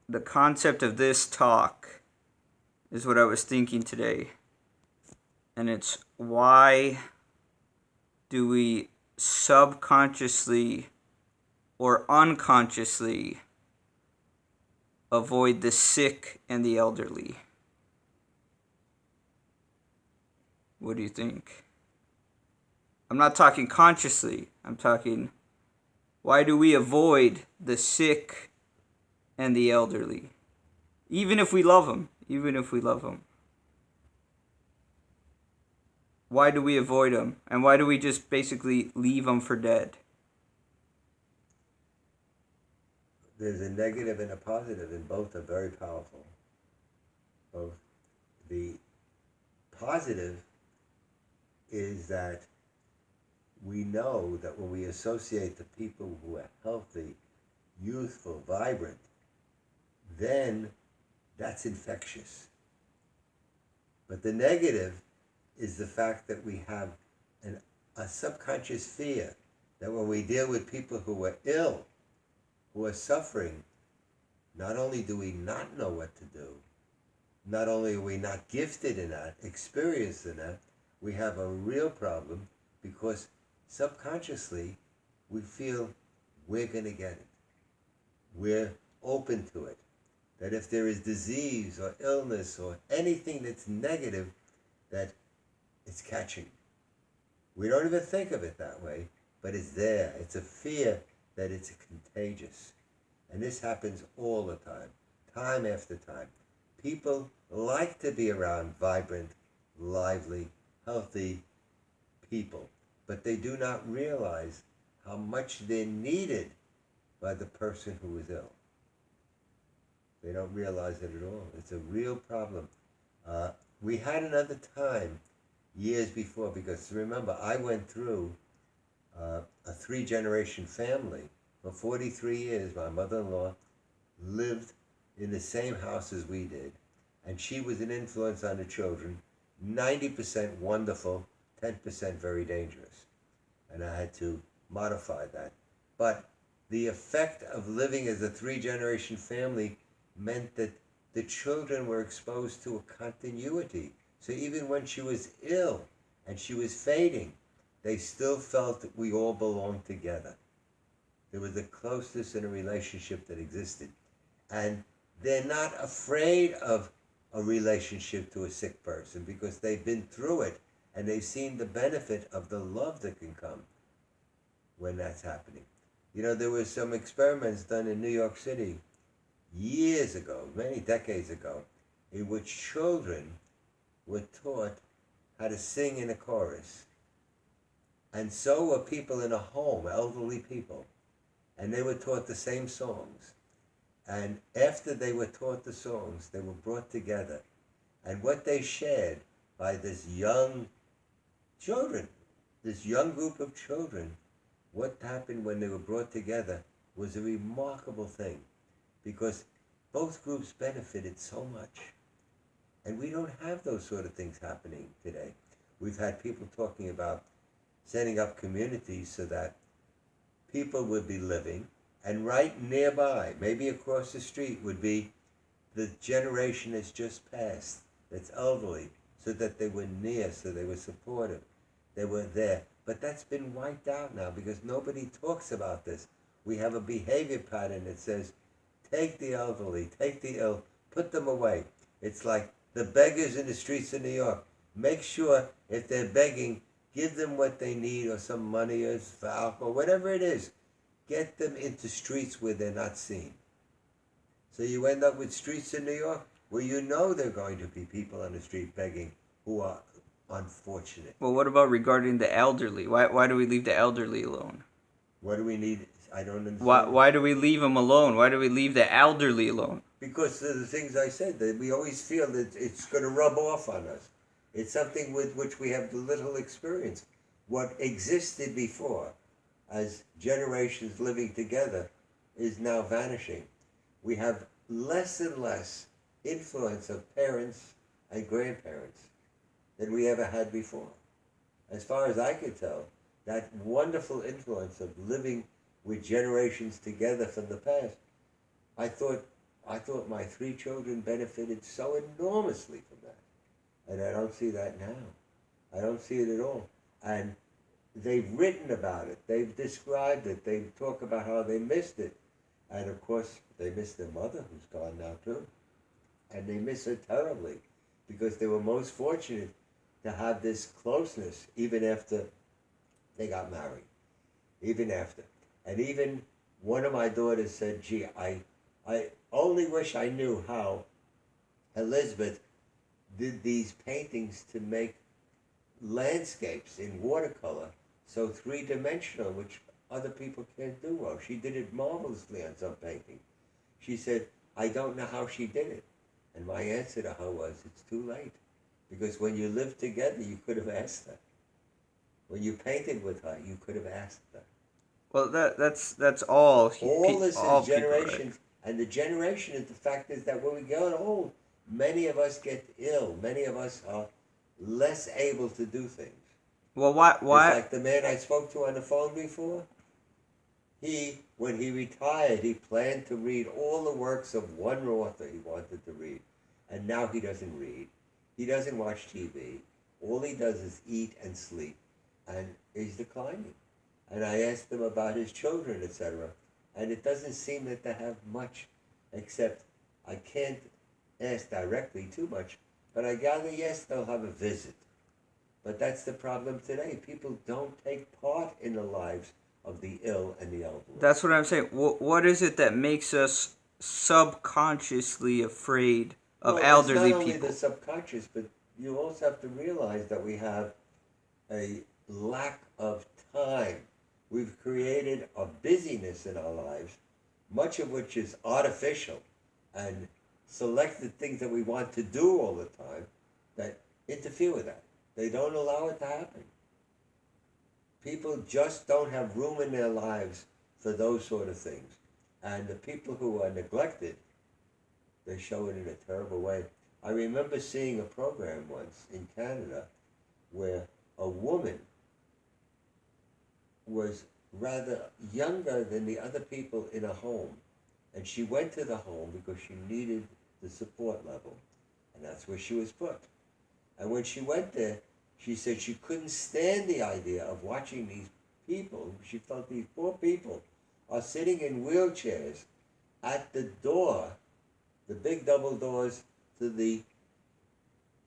the concept of this talk is what I was thinking today. And it's, why do we subconsciously or unconsciously avoid the sick and the elderly? What do you think? I'm not talking consciously. I'm talking, why do we avoid the sick and the elderly? Even if we love them. Why do we avoid them? And why do we just basically leave them for dead? There's a negative and a positive, and both are very powerful. Both. The positive is that we know that when we associate the people who are healthy, youthful, vibrant, then that's infectious. But the negative is the fact that we have a subconscious fear that when we deal with people who are ill, who are suffering, not only do we not know what to do, not only are we not gifted in that, experienced in that, we have a real problem because subconsciously we feel we're going to get it. We're open to it. That if there is disease or illness or anything that's negative, that it's catching. We don't even think of it that way, but it's there. It's a fear that it's contagious. And this happens all the time after time. People like to be around vibrant, lively, healthy people, but they do not realize how much they're needed by the person who is ill. They don't realize it at all. It's a real problem. We had another time years before, because remember, I went through a 3-generation family. For 43 years, my mother-in-law lived in the same house as we did, and she was an influence on the children, 90% wonderful, 10% very dangerous. And I had to modify that. But the effect of living as a 3-generation family meant that the children were exposed to a continuity. So even when she was ill and she was fading, they still felt that we all belonged together. There was a closeness in a relationship that existed. And they're not afraid of a relationship to a sick person because they've been through it and they've seen the benefit of the love that can come when that's happening. You know, there were some experiments done in New York City years ago, many decades ago, in which children were taught how to sing in a chorus. And so were people in a home, elderly people. And they were taught the same songs. And after they were taught the songs, they were brought together. And what they shared by this young children, this young group of children, what happened when they were brought together was a remarkable thing, because both groups benefited so much. And we don't have those sort of things happening today. We've had people talking about setting up communities so that people would be living, and right nearby, maybe across the street, would be the generation that's just passed, that's elderly, so that they were near, so they were supportive, they were there. But that's been wiped out now because nobody talks about this. We have a behavior pattern that says, take the elderly, take the ill, put them away. It's like the beggars in the streets of New York. Make sure if they're begging, give them what they need, or some money or for alcohol, whatever it is. Get them into streets where they're not seen. So you end up with streets in New York where you know there are going to be people on the street begging who are unfortunate. Well, what about regarding the elderly? Why do we leave the elderly alone? What do we need? I don't understand. Why do we leave them alone? Why do we leave the elderly alone? Because of the things I said, that we always feel that it's going to rub off on us. It's something with which we have little experience. What existed before as generations living together is now vanishing. We have less and less influence of parents and grandparents than we ever had before. As far as I could tell, that wonderful influence of living with generations together from the past, I thought I thought my three children benefited so enormously from that. And I don't see that now. I don't see it at all. And they've written about it. They've described it. They talk about how they missed it. And of course, they miss their mother, who's gone now too. And they miss her terribly because they were most fortunate to have this closeness even after they got married. Even after. And even one of my daughters said, gee, I only wish I knew how Elizabeth did these paintings to make landscapes in watercolor so three-dimensional, which other people can't do well. She did it marvelously on some painting. She said, I don't know how she did it. And my answer to her was, it's too late. Because when you lived together, you could have asked her. When you painted with her, you could have asked her. Well, that's all. All this All is people, right? generations. And the generation is the fact is that when we get old, many of us get ill. Many of us are less able to do things. Well, why? It's like the man I spoke to on the phone before. When he retired, he planned to read all the works of one author he wanted to read. And now he doesn't read. He doesn't watch TV. All he does is eat and sleep. And he's declining. And I asked him about his children, etc. And it doesn't seem that they have much, except I can't ask directly too much, but I gather, yes, they'll have a visit. But that's the problem today. People don't take part in the lives of the ill and the elderly. That's what I'm saying. What is it that makes us subconsciously afraid of elderly it's not only people? the subconscious, but you also have to realize that we have a lack of time. We've created a busyness in our lives, much of which is artificial, and selected things that we want to do all the time that interfere with that. They don't allow it to happen. People just don't have room in their lives for those sort of things. And the people who are neglected, they show it in a terrible way. I remember seeing a program once in Canada where a woman was rather younger than the other people in a home. And she went to the home because she needed the support level. And that's where she was put. And when she went there, she said she couldn't stand the idea of watching these people. She felt these poor people are sitting in wheelchairs at the door, the big double doors to the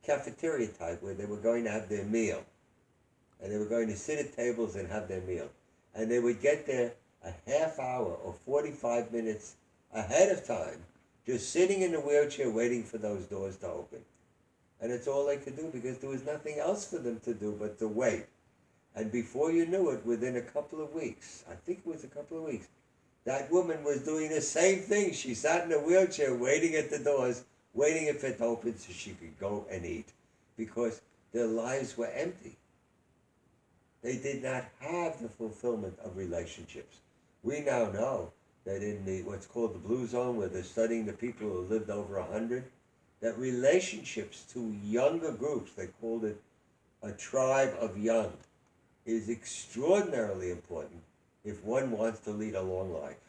cafeteria type where they were going to have their meal. And they were going to sit at tables and have their meal. And they would get there a half hour or 45 minutes ahead of time, just sitting in the wheelchair waiting for those doors to open. And it's all they could do because there was nothing else for them to do but to wait. And before you knew it, within a couple of weeks, I think it was a couple of weeks, that woman was doing the same thing. She sat in a wheelchair waiting at the doors, waiting if it opened so she could go and eat, because their lives were empty. They did not have the fulfillment of relationships. We now know that in the what's called the blue zone, where they're studying the people who lived over 100, that relationships to younger groups, they called it a tribe of young, is extraordinarily important if one wants to lead a long life.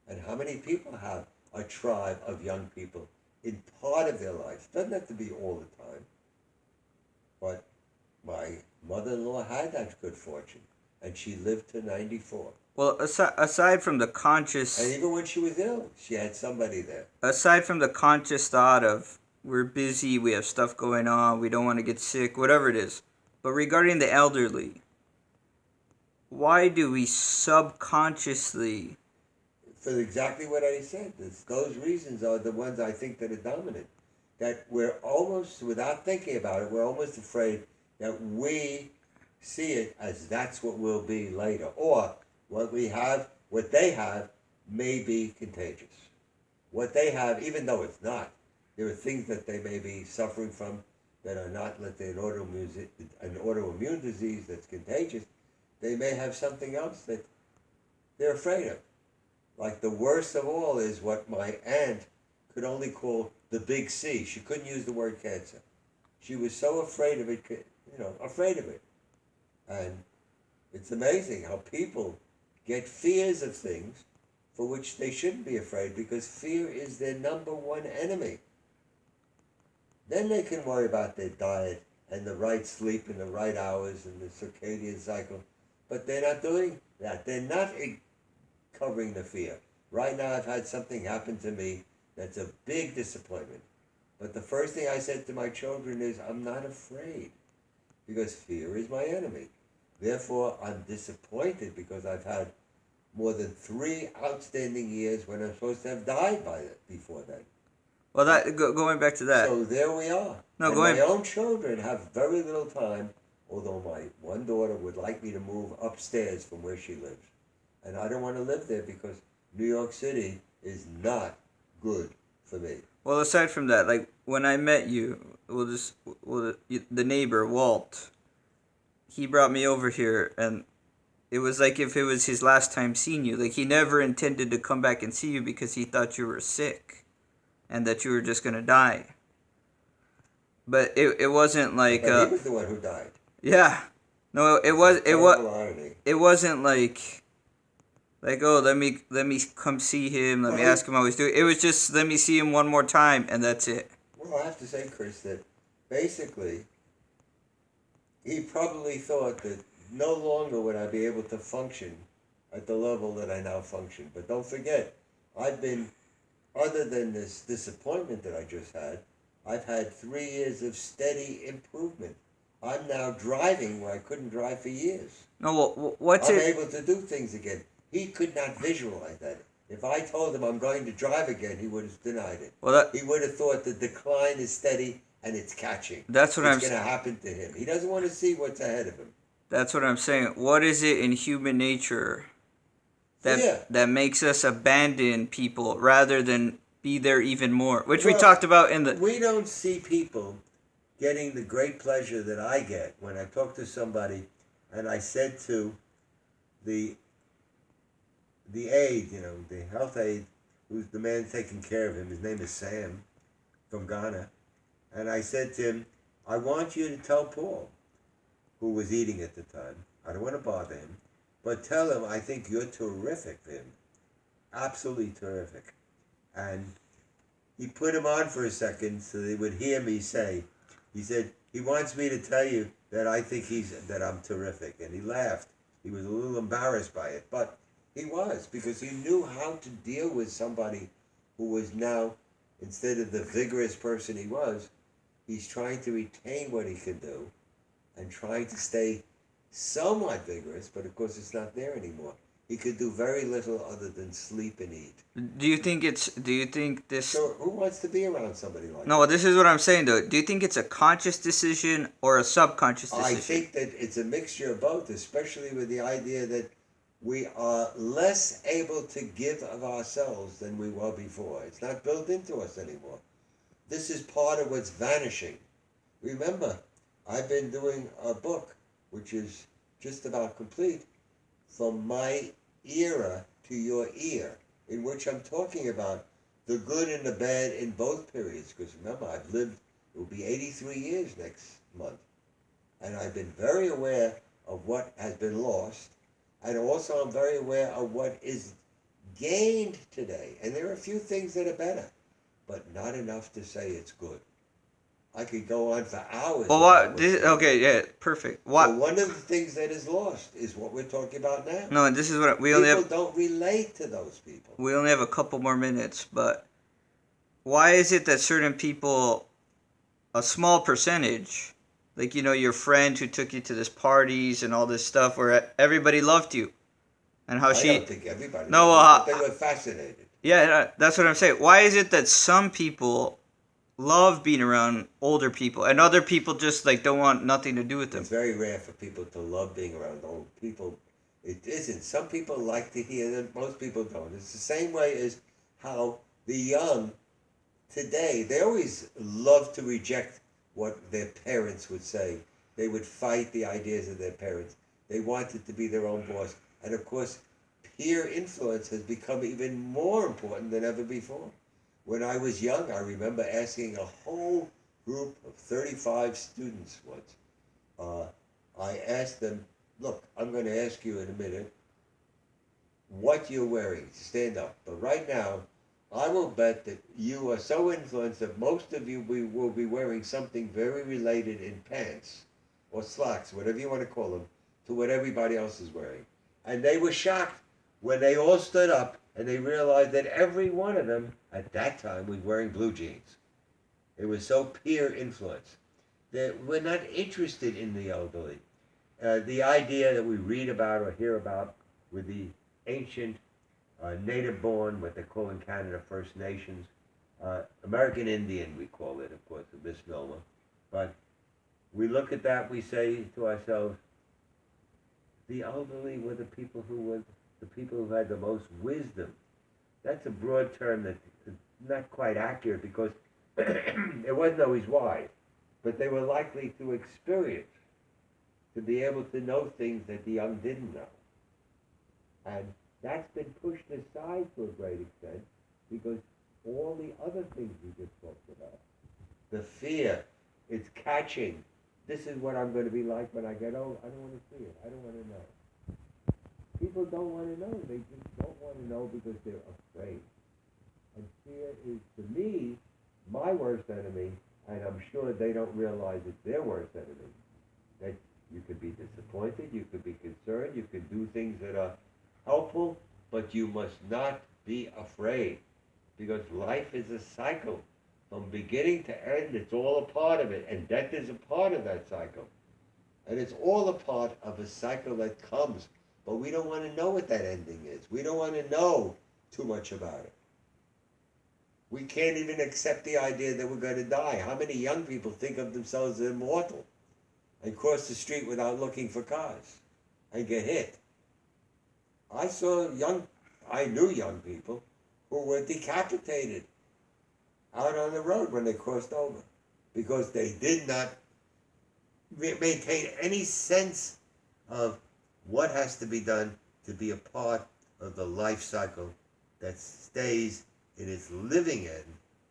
And how many people have a tribe of young people in part of their life? It doesn't have to be all the time. But my mother-in-law had that good fortune, and she lived to 94. Well, aside from the conscious, and even when she was ill, she had somebody there. Aside from the conscious thought of we're busy, we have stuff going on, we don't want to get sick, whatever it is. But regarding the elderly, why do we subconsciously? For exactly what I said, those reasons are the ones I think that are dominant. That we're almost, without thinking about it, we're almost afraid that we see it as that's what we'll be later. Or what they have may be contagious. What they have, even though it's not, there are things that they may be suffering from that are not, let's say, an autoimmune disease that's contagious. They may have something else that they're afraid of. Like the worst of all is what my aunt could only call the big C. She couldn't use the word cancer. She was so afraid of it, afraid of it. And it's amazing how people get fears of things for which they shouldn't be afraid because fear is their number one enemy. Then they can worry about their diet and the right sleep and the right hours and the circadian cycle. But they're not doing that. They're not covering the fear. Right now, I've had something happen to me that's a big disappointment. But the first thing I said to my children is, I'm not afraid because fear is my enemy. Therefore, I'm disappointed because I've had more than 3 outstanding years when I'm supposed to have died before then. Well, going back to that. So there we are. No, and going. My own children have very little time, although my one daughter would like me to move upstairs from where she lives. And I don't want to live there because New York City is not good for me. Well, aside from that, like when I met you, the neighbor Walt, he brought me over here, and it was like if it was his last time seeing you. Like he never intended to come back and see you because he thought you were sick, and that you were just gonna die. But it wasn't like. But he was the one who died. Yeah, no, it wasn't like, oh, let me come see him. Let me ask him how he's doing. It was just let me see him one more time, and that's it. Well, I have to say, Chris, that basically he probably thought that no longer would I be able to function at the level that I now function. But don't forget, I've been, other than this disappointment that I just had, I've had 3 years of steady improvement. I'm now driving where I couldn't drive for years. No, well, I'm able to do things again. He could not visualize that. If I told him I'm going to drive again, he would have denied it. He would have thought the decline is steady and it's catching. That's what it's going to happen to him. He doesn't want to see what's ahead of him. That's what I'm saying. What is it in human nature that makes us abandon people rather than be there even more? Which we talked about in the... We don't see people getting the great pleasure that I get when I talk to somebody and I said to the aide, the health aide, who's the man taking care of him, his name is Sam from Ghana, and I said to him, I want you to tell Paul, who was eating at the time, I don't want to bother him, but tell him I think you're terrific for him, absolutely terrific. And he put him on for a second so they would hear me say, he said, he wants me to tell you that I think that I'm terrific. And he laughed. He was a little embarrassed by it, but he was, because he knew how to deal with somebody who was now, instead of the vigorous person he was, he's trying to retain what he can do and trying to stay somewhat vigorous, but of course it's not there anymore. He could do very little other than sleep and eat. Do you think this... So who wants to be around somebody like that? No, this is what I'm saying, though. Do you think it's a conscious decision or a subconscious decision? I think that it's a mixture of both, especially with the idea that we are less able to give of ourselves than we were before. It's not built into us anymore. This is part of what's vanishing. Remember, I've been doing a book, which is just about complete, From My Era to Your Ear, in which I'm talking about the good and the bad in both periods. Because remember, I've lived, it will be 83 years next month. And I've been very aware of what has been lost. And also I'm very aware of what is gained today. And there are a few things that are better, but not enough to say it's good. I could go on for hours. Well, okay, yeah, perfect. What? So one of the things that is lost is what we're talking about now. No, and this is what people don't relate to those people. We only have a couple more minutes, but why is it that certain people, a small percentage, like, your friend who took you to this parties and all this stuff where everybody loved you, and how I don't think everybody. No, they were fascinated. Yeah, that's what I'm saying. Why is it that some people love being around older people and other people just don't want nothing to do with them? It's very rare for people to love being around old people. It isn't. Some people like to hear them. Most people don't. It's the same way as how the young today, they always love to reject what their parents would say. They would fight the ideas of their parents. They wanted to be their own boss. And of course, peer influence has become even more important than ever before. When I was young, I remember asking a whole group of 35 students once. I asked them, look, I'm going to ask you in a minute, what you're wearing. Stand up. But right now, I will bet that you are so influenced that most of you will be wearing something very related in pants or slacks, whatever you want to call them, to what everybody else is wearing. And they were shocked when they all stood up and they realized that every one of them at that time was wearing blue jeans. It was so peer influence that we're not interested in the elderly. The idea that we read about or hear about with the ancient native born, what they call in Canada First Nations, American Indian, we call it, of course, a misnomer. But we look at that, we say to ourselves, the elderly were the people who had the most wisdom. That's a broad term that's not quite accurate because it wasn't always wise, but they were likely to experience, to be able to know things that the young didn't know. And that's been pushed aside to a great extent because all the other things we just talked about, the fear, it's catching. This is what I'm going to be like when I get old. I don't want to see it. I don't want to know. People don't want to know. They just don't want to know because they're afraid. And fear is, to me, my worst enemy, and I'm sure they don't realize it's their worst enemy. That you could be disappointed, you could be concerned, you could do things that are helpful, but you must not be afraid because life is a cycle. From beginning to end, it's all a part of it, and death is a part of that cycle. And it's all a part of a cycle that comes, but we don't want to know what that ending is. We don't want to know too much about it. We can't even accept the idea that we're going to die. How many young people think of themselves as immortal and cross the street without looking for cars and get hit? I knew young people who were decapitated out on the road when they crossed over because they did not maintain any sense of what has to be done to be a part of the life cycle that stays in its living end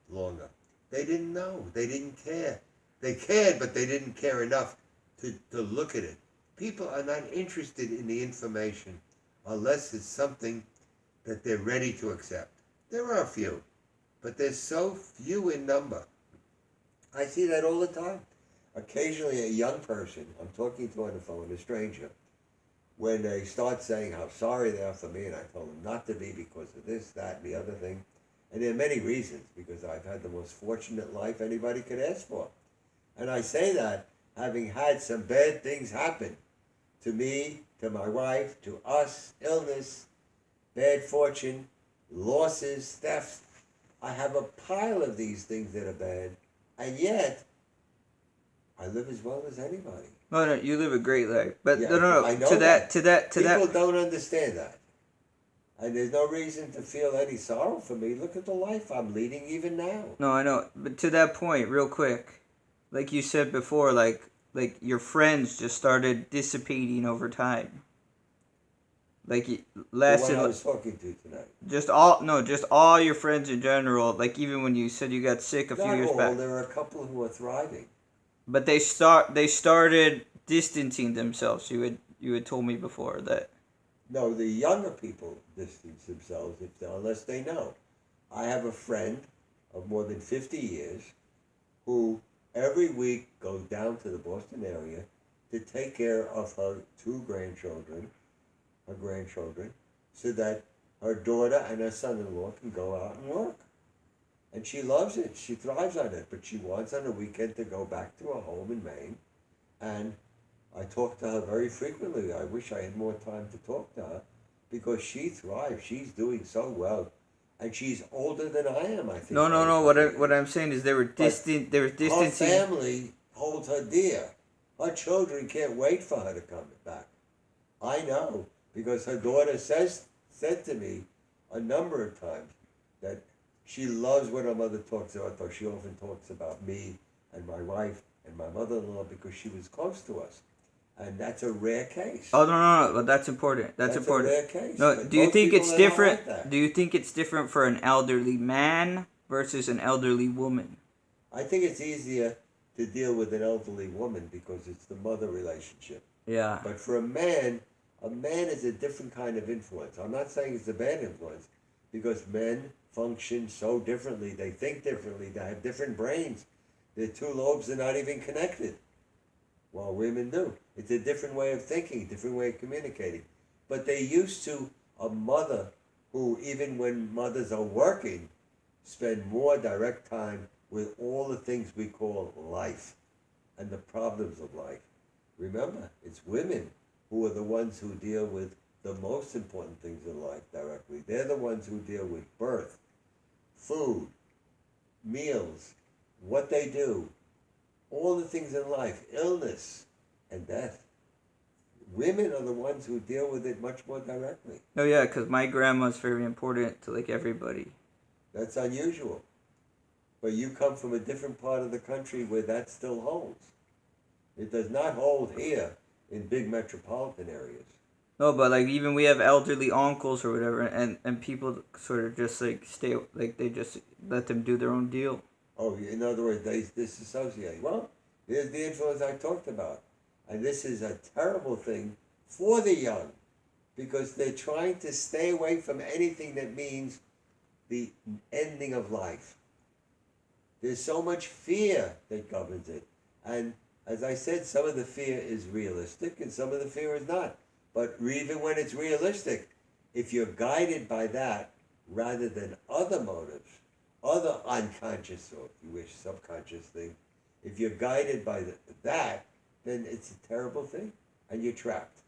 longer. They didn't know. They didn't care. They cared, but they didn't care enough to look at it. People are not interested in the information unless it's something that they're ready to accept. There are a few, but they're so few in number. I see that all the time. Occasionally a young person, I'm talking to on the phone, a stranger, when they start saying how sorry they are for me, and I told them not to be because of this, that, and the other thing. And there are many reasons, because I've had the most fortunate life anybody could ask for. And I say that having had some bad things happen to me, to my wife, to us, illness, bad fortune, losses, theft. I have a pile of these things that are bad, and yet I live as well as anybody. No, you live a great life. But Yeah, no. I know To that. People don't understand that. And there's no reason to feel any sorrow for me. Look at the life I'm leading even now. No, I know. But to that point, real quick, like you said before, like your friends just started dissipating over time. Like it lasted. The one I was talking to tonight. Just all your friends in general. Like even when you said you got sick a few years back. There are a couple who are thriving. But they started distancing themselves. You had told me before that. No, the younger people distance themselves unless they know. I have a friend of more than 50 years who every week goes down to the Boston area to take care of her grandchildren, so that her daughter and her son-in-law can go out and work. And she loves it. She thrives on it. But she wants on the weekend to go back to her home in Maine. And I talk to her very frequently. I wish I had more time to talk to her because she thrives. She's doing so well. And she's older than I am, I think. No. What I'm saying is they were distant. They were distancing. Her family holds her dear. Her children can't wait for her to come back. I know because her daughter said to me a number of times that she loves when her mother talks about, though she often talks about me and my wife and my mother-in-law because she was close to us. And that's a rare case. Oh no! But that's important. That's important. A rare case. No, But do you think it's different? Like Do you think it's different for an elderly man versus an elderly woman? I think it's easier to deal with an elderly woman because it's the mother relationship. Yeah. But for a man, A man is a different kind of influence. I'm not saying it's a bad influence, because men function so differently. They think differently. They have different brains. Their two lobes are not even connected. Well, women do. It's a different way of thinking, different way of communicating. But they used to a mother who, even when mothers are working, spend more direct time with all the things we call life and the problems of life. Remember, it's women who are the ones who deal with the most important things in life directly. They're the ones who deal with birth, food, meals, what they do, all the things in life, illness and death. Women are the ones who deal with it much more directly. Oh yeah, because my grandma's very important to like everybody. That's unusual. But you come from a different part of the country where that still holds. It does not hold here in big metropolitan areas. No, but like even we have elderly uncles or whatever, and people sort of just like stay like they just let them do their own deal. Oh, in other words, they disassociate. Well, there's the influence I talked about. And this is a terrible thing for the young, because they're trying to stay away from anything that means the ending of life. There's so much fear that governs it. And as I said, some of the fear is realistic and some of the fear is not. But even when it's realistic, if you're guided by that rather than other motives, other unconscious, or if you wish, subconscious thing, if you're guided by that, then it's a terrible thing and you're trapped.